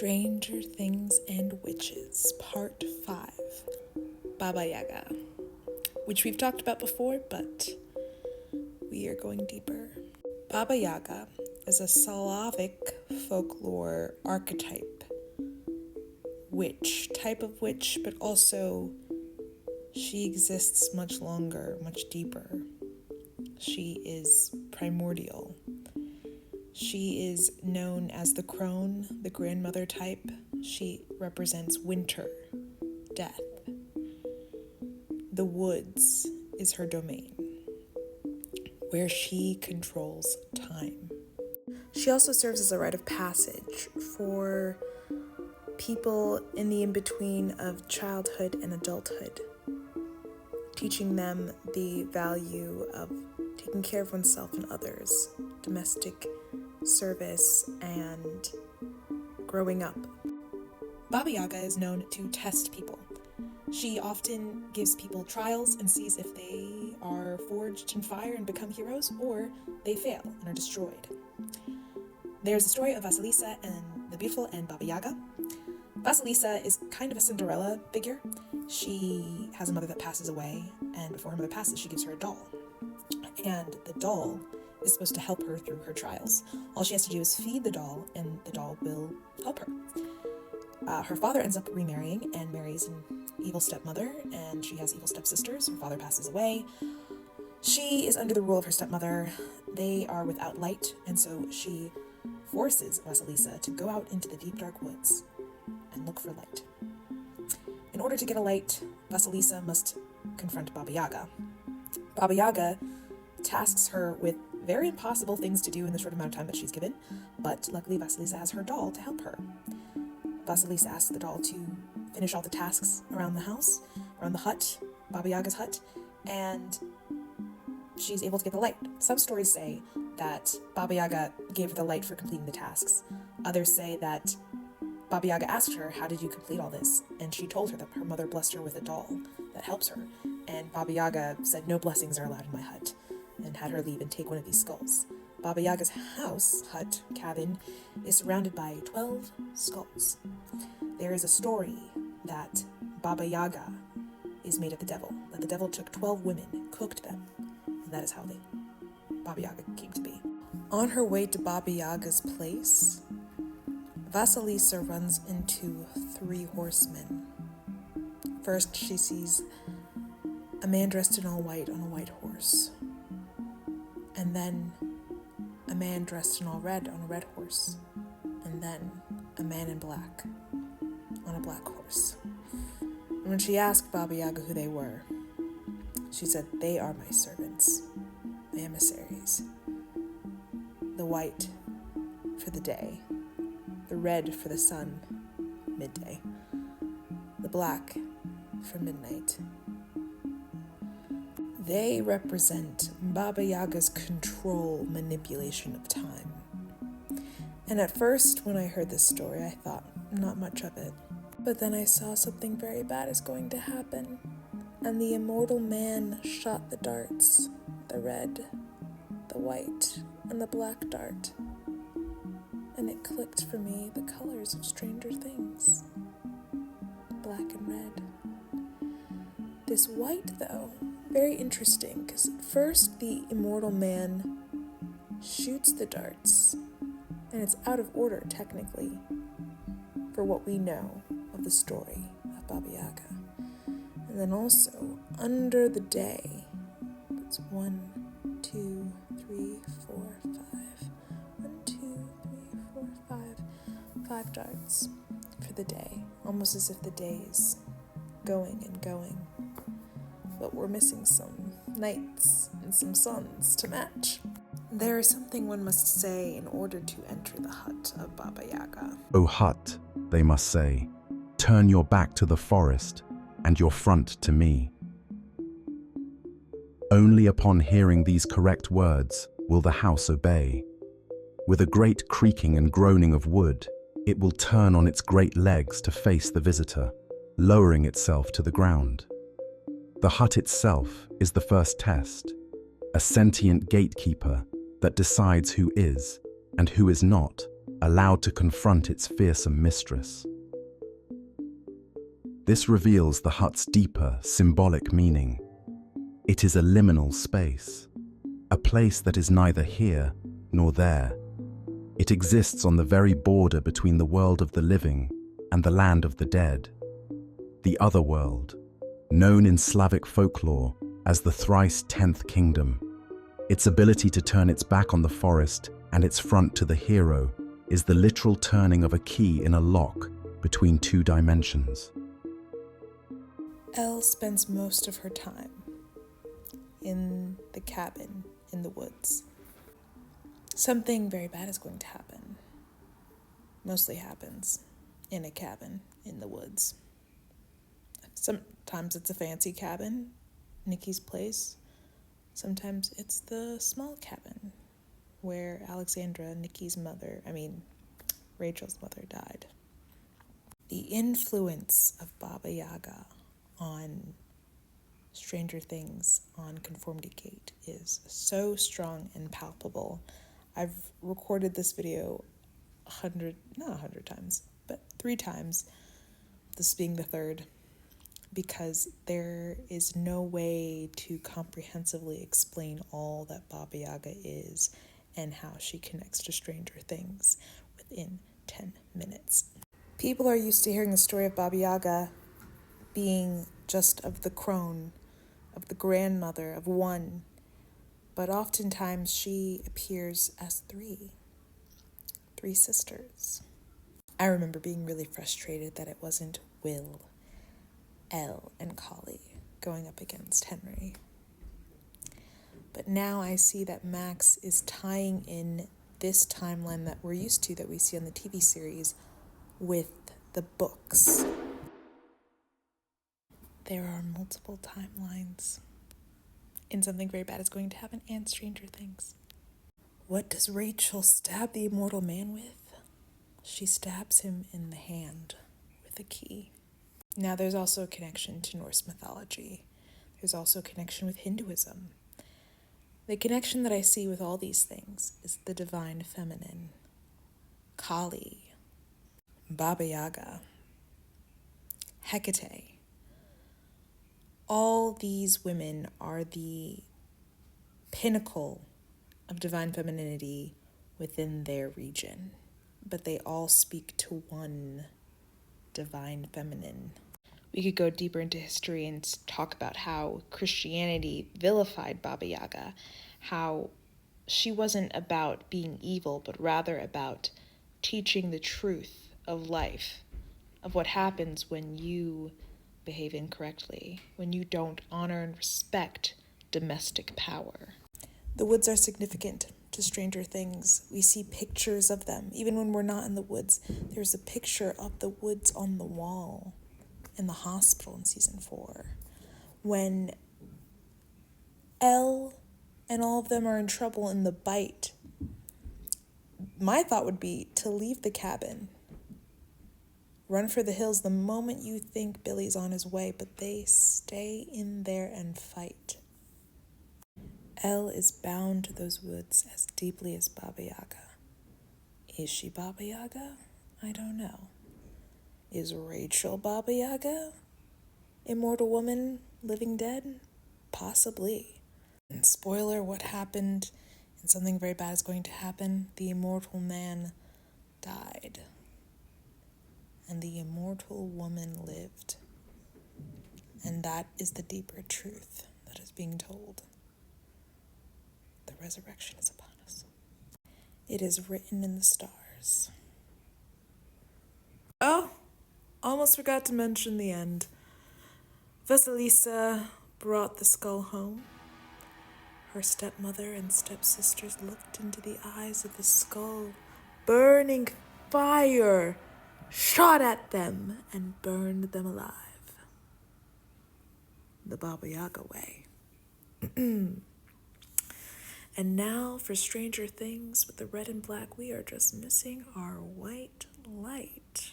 Stranger Things and Witches, Part 5, Baba Yaga, which we've talked about before, but we are going deeper. Baba Yaga is a Slavic folklore archetype type of witch, but also she exists much longer, much deeper. She is primordial. She is known as the crone, the grandmother type. She represents winter, death. The woods is her domain, where she controls time. She also serves as a rite of passage for people in the in-between of childhood and adulthood, teaching them the value of taking care of oneself and others, domestic service, and growing up. Baba Yaga is known to test people. She often gives people trials and sees if they are forged in fire and become heroes, or they fail and are destroyed. There's the story of Vasilisa and the Beautiful and Baba Yaga. Vasilisa is kind of a Cinderella figure. She has a mother that passes away, and before her mother passes, she gives her a doll. And the doll is supposed to help her through her trials. All she has to do is feed the doll, and the doll will help her. Her father ends up remarrying and marries an evil stepmother, and she has evil stepsisters. Her father passes away. She is under the rule of her stepmother. They are without light, and so she forces Vasilisa to go out into the deep, dark woods and look for light. In order to get a light, Vasilisa must confront Baba Yaga. Baba Yaga tasks her with very impossible things to do in the short amount of time that she's given, but luckily Vasilisa has her doll to help her. Vasilisa asks the doll to finish all the tasks around the house, around the hut, Baba Yaga's hut, and she's able to get the light. Some stories say that Baba Yaga gave her the light for completing the tasks. Others say that Baba Yaga asked her, "How did you complete all this?" And she told her that her mother blessed her with a doll that helps her. And Baba Yaga said, "No blessings are allowed in my hut," and had her leave and take one of these skulls. Baba Yaga's house, hut, cabin, is surrounded by 12 skulls. There is a story that Baba Yaga is made of the devil, that the devil took 12 women, cooked them, and that is how Baba Yaga came to be. On her way to Baba Yaga's place, Vasilisa runs into 3 horsemen. First, she sees a man dressed in all white on a white horse, and then a man dressed in all red on a red horse, and then a man in black on a black horse. And when she asked Baba Yaga who they were, she said, "They are my servants, my emissaries. The white for the day, the red for the sun, midday, the black for midnight." They represent Baba Yaga's control, manipulation of time. And at first, when I heard this story, I thought, not much of it. But then I saw something very bad is going to happen. And the immortal man shot the darts, the red, the white, and the black dart. And it clicked for me the colors of Stranger Things. Black and red. This white, though, very interesting, because at first the immortal man shoots the darts, and it's out of order, technically, for what we know of the story of Baba Yaga. And then also, under the day, it's 1, 2, 3, 4, 5. 1, 2, 3, 4, 5. 5 darts for the day, almost as if the day is going and going. But we're missing some nights and some suns to match. There is something one must say in order to enter the hut of Baba Yaga. "O hut," they must say, "turn your back to the forest and your front to me." Only upon hearing these correct words will the house obey. With a great creaking and groaning of wood, it will turn on its great legs to face the visitor, lowering itself to the ground. The hut itself is the first test, a sentient gatekeeper that decides who is and who is not allowed to confront its fearsome mistress. This reveals the hut's deeper, symbolic meaning. It is a liminal space, a place that is neither here nor there. It exists on the very border between the world of the living and the land of the dead. The other world, known in Slavic folklore as the thrice 10th kingdom. Its ability to turn its back on the forest and its front to the hero is the literal turning of a key in a lock between two dimensions. Elle spends most of her time in the cabin in the woods. Something very bad is going to happen. Mostly happens in a cabin in the woods. Sometimes it's a fancy cabin, Nikki's place. Sometimes it's the small cabin where Rachel's mother died. The influence of Baba Yaga on Stranger Things, on Conformity Gate, is so strong and palpable. I've recorded this video 3 times, this being the third, because there is no way to comprehensively explain all that Baba Yaga is and how she connects to Stranger Things within 10 minutes. People are used to hearing the story of Baba Yaga being just of the crone, of the grandmother, of one, but oftentimes she appears as three sisters. I remember being really frustrated that it wasn't Will, Elle, and Collie going up against Henry. But now I see that Max is tying in this timeline that we're used to, that we see on the TV series, with the books. There are multiple timelines in Something Very Bad Is Going to Happen and Stranger Things. What does Rachel stab the immortal man with? She stabs him in the hand with a key. Now there's also a connection to Norse mythology. There's also a connection with Hinduism. The connection that I see with all these things is the divine feminine, Kali, Baba Yaga, Hecate. All these women are the pinnacle of divine femininity within their region, but they all speak to one divine feminine. We could go deeper into history and talk about how Christianity vilified Baba Yaga, how she wasn't about being evil, but rather about teaching the truth of life, of what happens when you behave incorrectly, when you don't honor and respect domestic power. The woods are significant to Stranger Things. We see pictures of them. Even when we're not in the woods, there's a picture of the woods on the wall in the hospital in season 4. When Elle and all of them are in trouble in the bite, my thought would be to leave the cabin, run for the hills the moment you think Billy's on his way, but they stay in there and fight. Elle is bound to those woods as deeply as Baba Yaga. Is she Baba Yaga? I don't know. Is Rachel Baba Yaga? Immortal woman, living dead? Possibly. And spoiler, what happened in Something Very Bad Is Going to Happen? The immortal man died. And the immortal woman lived. And that is the deeper truth that is being told. The resurrection is upon us. It is written in the stars. Oh, almost forgot to mention the end. Vasilisa brought the skull home. Her stepmother and stepsisters looked into the eyes of the skull. Burning fire shot at them and burned them alive. The Baba Yaga way. And now for Stranger Things with the red and black, we are just missing our white light.